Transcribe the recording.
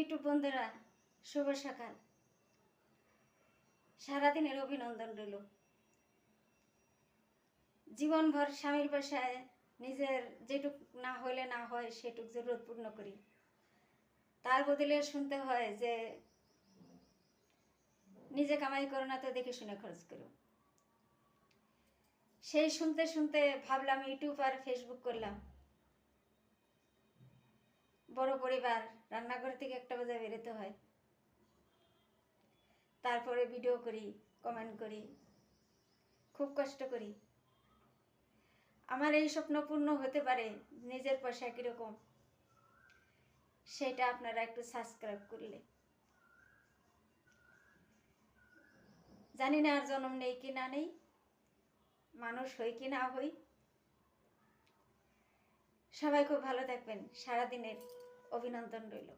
YouTube বন্ধুরা, শুভ সকাল। সারাদিনের অভিনন্দন রইল। জীবনভর স্বামীর বাসায় নিজের যেটুক না হইলে না হয় সেটুক জরুরত পূর্ণ করি, তার বদলে শুনতে হয় যে নিজে কামাই করো না তো দেখে শুনে খরচ করো। সেই শুনতে শুনতে ভাবলাম ইউটিউব আর ফেসবুক করলাম। বড় পরিবার, রান্নাঘর থেকে 1টা বাজে বেরোতে হয়, তারপরে ভিডিও করি, কমেন্ট করি, খুব কষ্ট করি। আমার এই স্বপ্ন পূর্ণ হতে পারে নিজের পয়সা কীরকম, সেটা আপনারা একটু সাবস্ক্রাইব করলে। জানি না আর জন্ম নেই কি না নেই, মানুষ হই কি না হই। সবাই খুব ভালো থাকবেন। সারাদিনের অভিনন্দন রইল।